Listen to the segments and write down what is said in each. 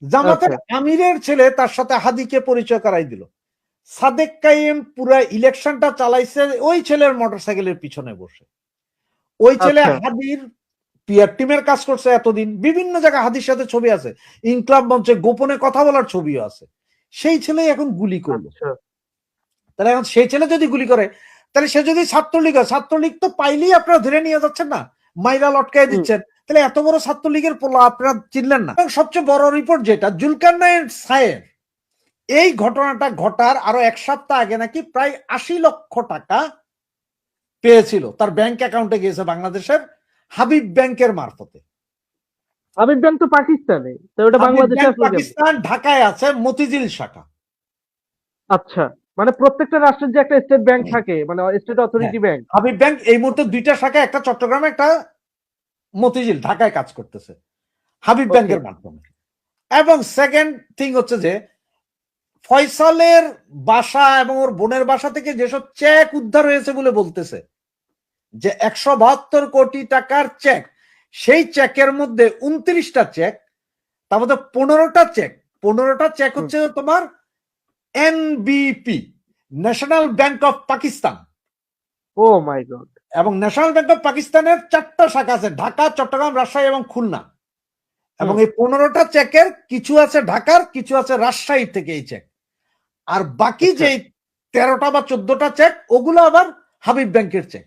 জামাতের আমিরের ছেলে তার সাথে হাদিকে পরিচয় করাই দিল। সাদেক কাইম পুরা ইলেকশনটা চালাইছে ওই ছেলের মোটরসাইকেলের পিছনে বসে। ওই ছেলে হাদির পিআর টিমের কাজ করছে এতদিন, বিভিন্ন জায়গায় হাদির সাথে ছবি আছে, ইনকলাব মঞ্চে গোপনে কথা বলার ছবিও আছে। সেই ছেলে এখন গুলি করলো। তাহলে এখন সেই ছেলে যদি গুলি করে, তাহলে সে যদি ছাত্রলীগ হয়, ছাত্রলীগ তো পাইলেই আপনারা ধরে নিয়ে যাচ্ছেন না, মাইরা লটকাই দিচ্ছেন। তাহলে এত বড় ছাত্রলীগের পোলা আপনারা চিনলেন না। সবচেয়ে বড় রিপোর্ট যেটা, জুলকারনাইন সায়ের এই ঘটনাটা ঘটার আরো এক সপ্তাহ আগে নাকি প্রায় ৮০ লক্ষ টাকা পেয়েছিল, তার ব্যাংক অ্যাকাউন্টে গিয়েছে বাংলাদেশের হাবিব ব্যাংকের মারফতে। হাবিব ব্যাংক তো পাকিস্তানে, তো ওটা বাংলাদেশে আছে। পাকিস্তান ঢাকায় আছে মতিঝিল শাখা। আচ্ছা, মানে প্রত্যেকটা রাষ্ট্রের যে একটা স্টেট ব্যাংক থাকে, মানে state authority bank, Habib bank এই মুহূর্তে দুইটা শাখা, একটা চট্টগ্রামে একটা মতিঝিল ঢাকায় কাজ করতেছে হাবিব ব্যাংকের মাধ্যমে। এবং সেকেন্ড থিং হচ্ছে যে ফয়সালের বাসা এবং ওর বোনের বাসা থেকে যেসব চেক উদ্ধার হয়েছে বলে বলতেছে যে ১৭২ কোটি টাকার চেক, সেই চেকের মধ্যে ২৯টা চেক, তার মধ্যে ১৫টা চেক হচ্ছে তোমার NBP, National Bank of Pakistan. Oh my god. এবং ন্যাশনাল ব্যাংক অফ পাকিস্তানের ৪টা শাখা আছে, ঢাকা, চট্টগ্রাম, রাজশাহী এবং খুলনা। এবং এই ১৫টা চেকের কিছু আছে ঢাকার, কিছু আছে রাজশাহী থেকে এই চেক। আর বাকি যে ১৩টা বা ১৪টা চেক, ওগুলো আবার হাবিব ব্যাংকের চেক।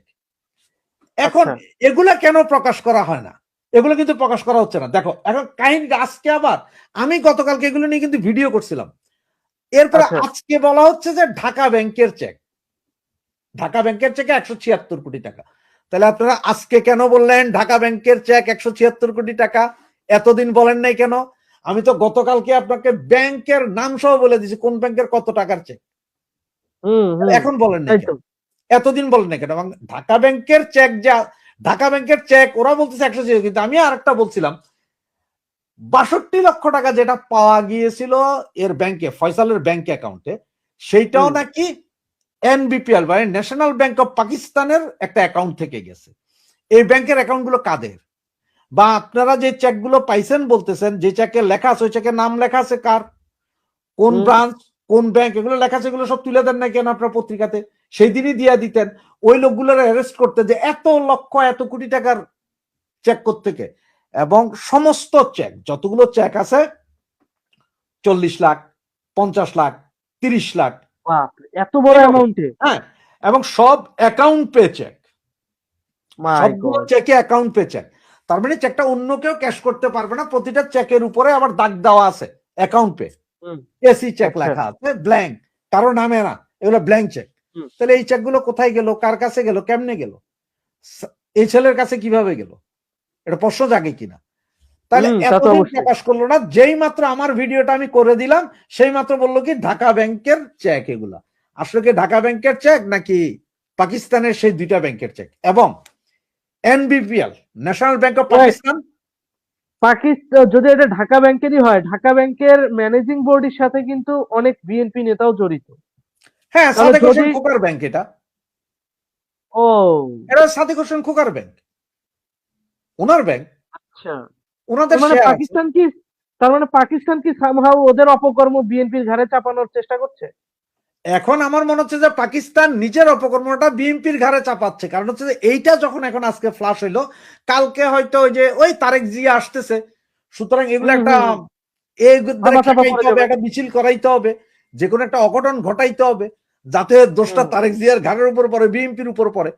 এখন এগুলা কেন প্রকাশ করা হয় না? এগুলো কিন্তু প্রকাশ করা হচ্ছে না। দেখো এখন কাহিনী, আজকে আবার আমি গতকালকে এগুলো নিয়ে কিন্তু ভিডিও করছিলাম, এরপরে আজকে বলা হচ্ছে যে ঢাকা ব্যাংকের চেক, ঢাকা ব্যাংকের চেকে ১৭৬ কোটি টাকা। তাহলে আপনারা আজকে কেন বললেন ঢাকা ব্যাংকের চেক ১৭৬ কোটি টাকা? এতদিন বলেন নাই কেন? আমি তো গতকালকে আপনাকে ব্যাংকের নাম সহ বলে দিয়েছি কোন ব্যাংকের কত টাকার চেক। এখন বলেন নাই কেন? এতদিন বলেন নাই কেন? ঢাকা ব্যাংকের চেক, যা ঢাকা ব্যাংকের চেক ওরা বলতেছে ১০৬, কিন্তু আমি আরেকটা বলছিলাম ৬২ লক্ষ টাকা যেটা পাওয়া গিয়েছিল এর ব্যাংকে, ফয়সালের ব্যাংক অ্যাকাউন্টে, সেইটাও নাকি এনবিপিএল মানে ন্যাশনাল ব্যাংক অফ পাকিস্তানের একটা অ্যাকাউন্ট থেকে গেছে। এই ব্যাংকের অ্যাকাউন্ট গুলো কাদের? বা আপনারা যে চেক গুলো পাইছেন বলতেছেন, যে চেকে লেখা আছে ওই চেকের নাম লেখা আছে কার, কোন ব্রাঞ্চ, কোন ব্যাংক, এগুলো লেখা আছে, এগুলো সব তুলে দেন না কেন আপনার পত্রিকাতে? সেই দিনই দিয়ে দিতেন ওই লোকগুলোর অ্যারেস্ট করতে, যে এত লক্ষ এত কোটি টাকার চেক করতে। এবং সমস্ত চেক, যতগুলো চেক আছে ৪০ লাখ, ৫০ লাখ, ৩০ লাখ, এত বড় অ্যামাউন্টে। হ্যাঁ, এবং সব অ্যাকাউন্ট পে চেক, সবগুলো চেকে অ্যাকাউন্ট পে চেক। তার মানে চেকটা অন্য কেউ ক্যাশ করতে পারবে না, প্রতিটা চেকের উপরে আবার দাগ দেওয়া আছে অ্যাকাউন্ট পে, এসি চেক লেখা আছে, ব্ল্যাঙ্ক, কারো নামে না, এগুলো ব্ল্যাঙ্ক চেক। তাহলে এই চেকগুলো কোথায় গেল, কার কাছে গেল, কেমনে গেল, এই ছেলের কাছে কিভাবে গেল, এটা প্রশ্ন জাগে কিনা? তাহলে এতদিন প্রকাশ করলো না, যেই মাত্র আমার ভিডিওটা আমি করে দিলাম সেই মাত্র বললো কি ঢাকা ব্যাংকের চেক। এগুলা আসলে কি ঢাকা ব্যাংকের চেক নাকি পাকিস্তানের সেই দুইটা ব্যাংকের চেক? এবং এনবিপিএল, ন্যাশনাল ব্যাংক অফ পাকিস্তান, যদি এটা ঢাকা ব্যাংকেরই হয়, ঢাকা ব্যাংকের ম্যানেজিং বোর্ডের সাথে কিন্তু অনেক বিএনপি নেতাও জড়িত। হ্যাঁ, সাদেক হোসেন খোকার ব্যাংক এটা। ও, এটা সাদেক হোসেন খোকার ব্যাংক, ওনার ব্যাংক। আচ্ছা, ওনাদের পাকিস্তান কি, তার মানে পাকিস্তান কি সামহাউ ওদের অপকর্ম বিএনপির ঘাড়ে চাপানোর চেষ্টা করছে? এখন আমার মনে হচ্ছে যে পাকিস্তান নিজের অপকর্মটা বিএনপির ঘাড়ে চাপাচ্ছে। কারণ হচ্ছে যে এইটা যখন এখন আজকে ফ্লাশ হইলো, কালকে হয়তো ওই তারেক জিয়া আসতেছে, সুতরাং এগুলো একটা একটা মিছিল করাইতে হবে, যে কোনো একটা অঘটন ঘটাইতে হবে, যাতে দোষটা তারেক জিয়ার ঘাড়ের উপর পড়ে, বিএনপির উপর পড়ে।